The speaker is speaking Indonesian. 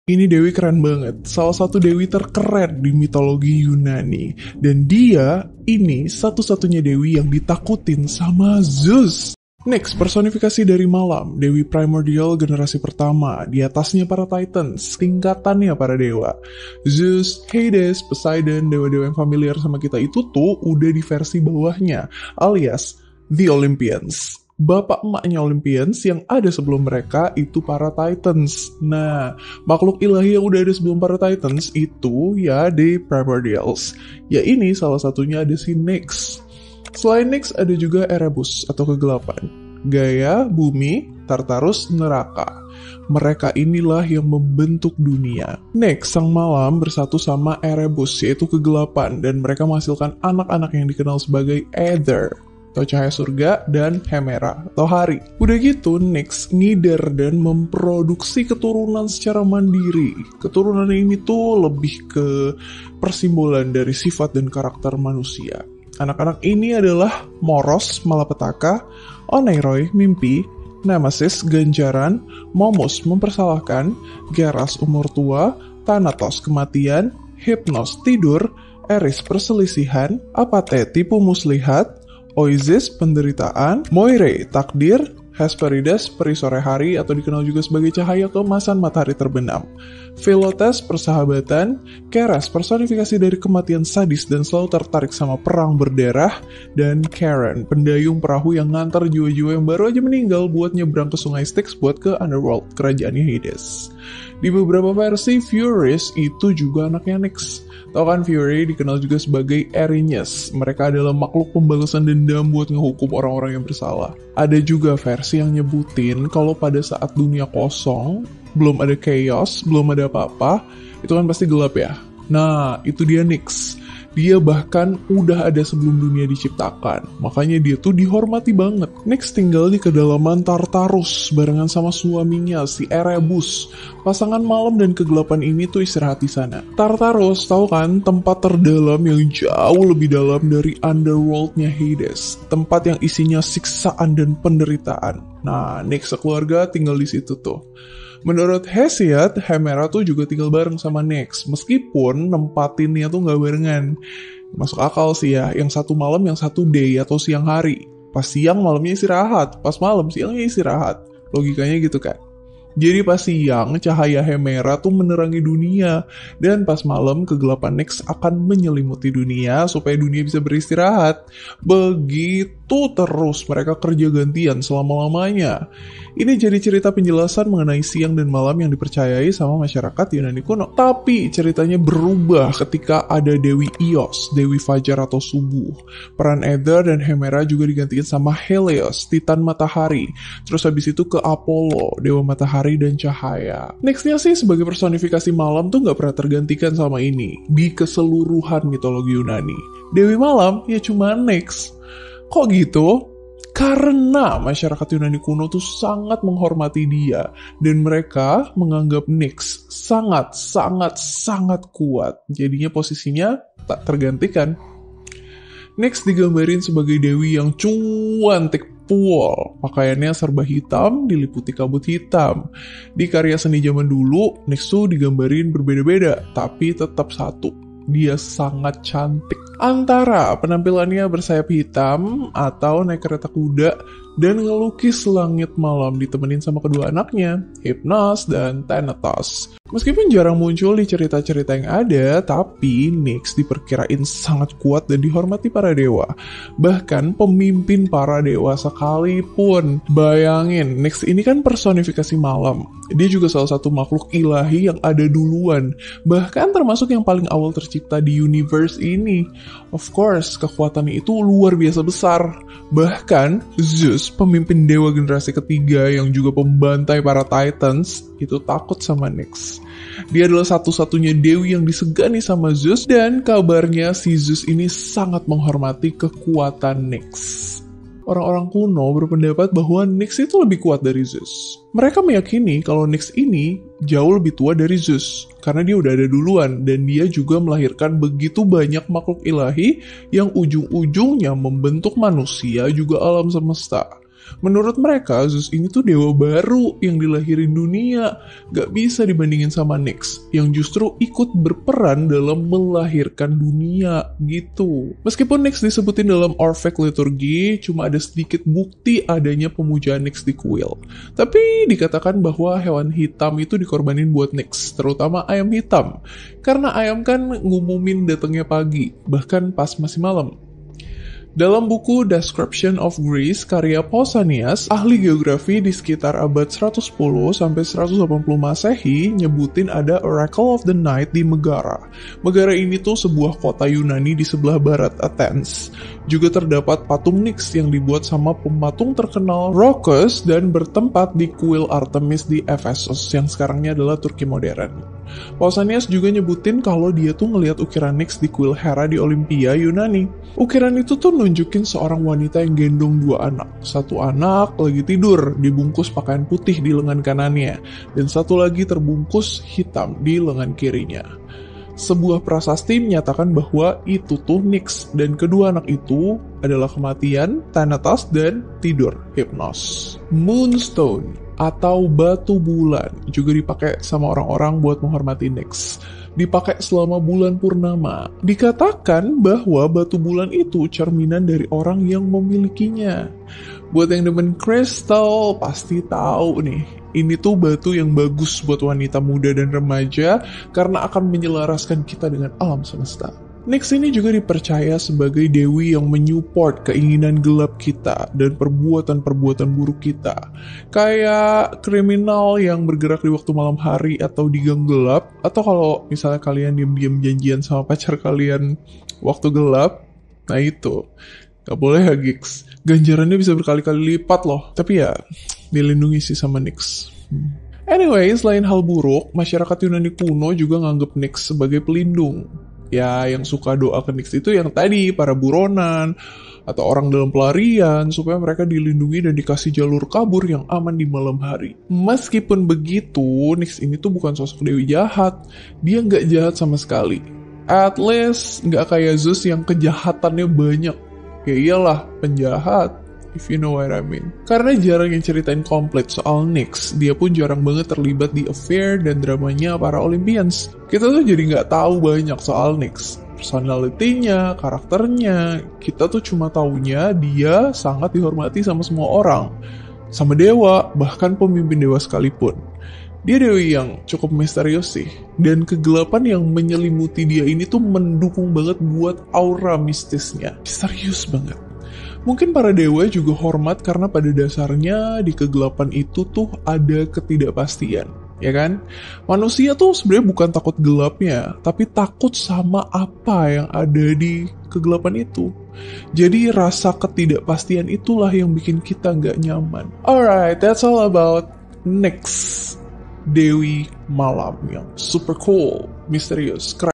Ini dewi keren banget, salah satu dewi terkeren di mitologi Yunani. Dan dia ini satu-satunya dewi yang ditakutin sama Zeus. Next, personifikasi dari malam, Dewi Primordial generasi pertama, di atasnya para Titans, tingkatannya para dewa. Zeus, Hades, Poseidon, dewa-dewa yang familiar sama kita itu tuh udah di versi bawahnya, alias The Olympians. Bapak emaknya Olympians yang ada sebelum mereka itu para Titans. Nah, makhluk ilahi yang udah ada sebelum para Titans itu ya The Primordials. Ya ini salah satunya ada si Nyx. Selain Nyx ada juga Erebus atau kegelapan. Gaia, bumi, Tartarus, neraka. Mereka inilah yang membentuk dunia. Nyx, sang malam, bersatu sama Erebus, yaitu kegelapan, dan mereka menghasilkan anak-anak yang dikenal sebagai Aether, atau cahaya surga, dan Hemera, atau hari. Udah gitu, Nyx ngider dan memproduksi keturunan secara mandiri. Keturunan ini tuh lebih ke persimbolan dari sifat dan karakter manusia. Anak-anak ini adalah Moros, malapetaka, Oneiroi, mimpi, Nemesis, ganjaran, Momus, mempersalahkan, Geras, umur tua, Thanatos, kematian, Hypnos, tidur, Eris, perselisihan, Apate, tipu muslihat, Oasis, penderitaan, Moire, takdir, Hesperides, peri sore hari atau dikenal juga sebagai cahaya keemasan matahari terbenam. Philotes, persahabatan, Keres, personifikasi dari kematian sadis dan selalu tertarik sama perang berdarah, dan Charon, pendayung perahu yang ngantar jiwa-jiwa yang baru aja meninggal buat nyebrang ke sungai Styx buat ke Underworld, kerajaannya Hades. Di beberapa versi, Furies itu juga anaknya Nyx. Tahu kan Fury dikenal juga sebagai Erinyes. Mereka adalah makhluk pembalasan dendam buat ngehukum orang-orang yang bersalah. Ada juga versi yang nyebutin kalau pada saat dunia kosong, belum ada chaos, belum ada apa-apa, itu kan pasti gelap ya. Nah, itu dia Nyx. Dia bahkan udah ada sebelum dunia diciptakan. Makanya dia tuh dihormati banget. Nyx tinggal di kedalaman Tartarus barengan sama suaminya, si Erebus. Pasangan malam dan kegelapan ini tuh istirahat di sana. Tartarus, tahu kan, tempat terdalam yang jauh lebih dalam dari underworldnya Hades. Tempat yang isinya siksaan dan penderitaan. Nah, Nyx sekeluarga tinggal di situ tuh. Menurut Hesiod, Hemera tuh juga tinggal bareng sama Nyx, meskipun nempatinnya tuh nggak barengan. Masuk akal sih ya, yang satu malam, yang satu day atau siang hari. Pas siang malamnya istirahat, pas malam siangnya istirahat. Logikanya gitu kan. Jadi pas siang, cahaya Hemera tuh menerangi dunia, dan pas malam kegelapan Nyx akan menyelimuti dunia supaya dunia bisa beristirahat. Begitu terus mereka kerja gantian selama-lamanya. Ini jadi cerita penjelasan mengenai siang dan malam yang dipercayai sama masyarakat Yunani kuno. Tapi ceritanya berubah ketika ada Dewi Eos, Dewi Fajar atau Subuh. Peran Aether dan Hemera juga digantikan sama Helios, Titan Matahari. Terus habis itu ke Apollo, Dewa Matahari dan Cahaya. Nextnya sih sebagai personifikasi malam tuh nggak pernah tergantikan sama ini di keseluruhan mitologi Yunani. Dewi Malam ya cuma Nyx. Kok gitu? Karena masyarakat Yunani kuno tuh sangat menghormati dia dan mereka menganggap Nyx sangat kuat. Jadinya posisinya tak tergantikan. Nyx digambarin sebagai dewi yang cuantik puol. Pakaiannya serba hitam, diliputi kabut hitam. Di karya seni zaman dulu, Nyx tuh digambarin berbeda-beda, tapi tetap satu. Dia sangat cantik. Antara penampilannya bersayap hitam atau naik kereta kuda dan ngelukis langit malam ditemenin sama kedua anaknya, Hypnos dan Thanatos. Meskipun jarang muncul di cerita-cerita yang ada, tapi Nyx diperkirain sangat kuat dan dihormati para dewa. Bahkan pemimpin para dewa sekalipun. Bayangin, Nyx ini kan personifikasi malam. Dia juga salah satu makhluk ilahi yang ada duluan. Bahkan termasuk yang paling awal tercipta di universe ini. Of course, kekuatannya itu luar biasa besar. Bahkan, Zeus, pemimpin dewa generasi ketiga yang juga pembantai para Titans, itu takut sama Nyx. Dia adalah satu-satunya dewi yang disegani sama Zeus, dan kabarnya si Zeus ini sangat menghormati kekuatan Nyx. Orang-orang kuno berpendapat bahwa Nyx itu lebih kuat dari Zeus. Mereka meyakini kalau Nyx ini jauh lebih tua dari Zeus, karena dia udah ada duluan, dan dia juga melahirkan begitu banyak makhluk ilahi yang ujung-ujungnya membentuk manusia juga alam semesta. Menurut mereka, Zeus ini tuh dewa baru yang dilahirin dunia, gak bisa dibandingin sama Nyx, yang justru ikut berperan dalam melahirkan dunia, gitu. Meskipun Nyx disebutin dalam Orphic liturgi, cuma ada sedikit bukti adanya pemujaan Nyx di kuil. Tapi dikatakan bahwa hewan hitam itu dikorbanin buat Nyx, terutama ayam hitam. Karena ayam kan ngumumin datangnya pagi, bahkan pas masih malam. Dalam buku Description of Greece karya Pausanias, ahli geografi di sekitar abad 110 sampai 180 Masehi nyebutin ada Oracle of the Night di Megara. Megara ini tuh sebuah kota Yunani di sebelah barat Athens. Juga terdapat patung Nyx yang dibuat sama pematung terkenal Rhoecus dan bertempat di kuil Artemis di Ephesus yang sekarangnya adalah Turki modern. Pausanias juga nyebutin kalau dia tuh ngelihat ukiran Nyx di kuil Hera di Olimpia, Yunani. Ukiran itu tuh nunjukin seorang wanita yang gendong dua anak. Satu anak lagi tidur, dibungkus pakaian putih di lengan kanannya, dan satu lagi terbungkus hitam di lengan kirinya. Sebuah prasasti menyatakan bahwa itu tuh Nyx, dan kedua anak itu adalah kematian, Thanatos, dan tidur, Hypnos. Moonstone atau batu bulan juga dipakai sama orang-orang buat menghormati Nyx. Dipakai selama bulan purnama. Dikatakan bahwa batu bulan itu cerminan dari orang yang memilikinya. Buat yang demen kristal pasti tahu nih, ini tuh batu yang bagus buat wanita muda dan remaja karena akan menyelaraskan kita dengan alam semesta. Nyx ini juga dipercaya sebagai dewi yang menyupport keinginan gelap kita dan perbuatan-perbuatan buruk kita. Kayak kriminal yang bergerak di waktu malam hari atau di gang gelap, atau kalau misalnya kalian diam-diam janjian sama pacar kalian waktu gelap, nah itu. Gak boleh ya gigs. Ganjarannya bisa berkali-kali lipat loh. Tapi ya, dilindungi sih sama Nyx. Anyway, selain hal buruk, masyarakat Yunani kuno juga nganggep Nyx sebagai pelindung. Ya, yang suka doa ke Nyx itu yang tadi, para buronan, atau orang dalam pelarian, supaya mereka dilindungi dan dikasih jalur kabur yang aman di malam hari. Meskipun begitu, Nyx ini tuh bukan sosok dewi jahat. Dia nggak jahat sama sekali. At least, nggak kayak Zeus yang kejahatannya banyak. Ya iyalah, penjahat, if you know what I mean. Karena jarang yang ceritain komplit soal Nyx, dia pun jarang banget terlibat di affair dan dramanya para Olympians. Kita tuh jadi nggak tahu banyak soal Nyx. Personality-nya, karakternya, kita tuh cuma taunya dia sangat dihormati sama semua orang. Sama dewa, bahkan pemimpin dewa sekalipun. Dia dewi yang cukup misterius sih. Dan kegelapan yang menyelimuti dia ini tuh mendukung banget buat aura mistisnya. Misterius banget. Mungkin para dewa juga hormat karena pada dasarnya di kegelapan itu tuh ada ketidakpastian. Ya kan? Manusia tuh sebenarnya bukan takut gelapnya, tapi takut sama apa yang ada di kegelapan itu. Jadi rasa ketidakpastian itulah yang bikin kita nggak nyaman. Alright, that's all about Nyx. Dewi malam yang super cool, misterius, keren.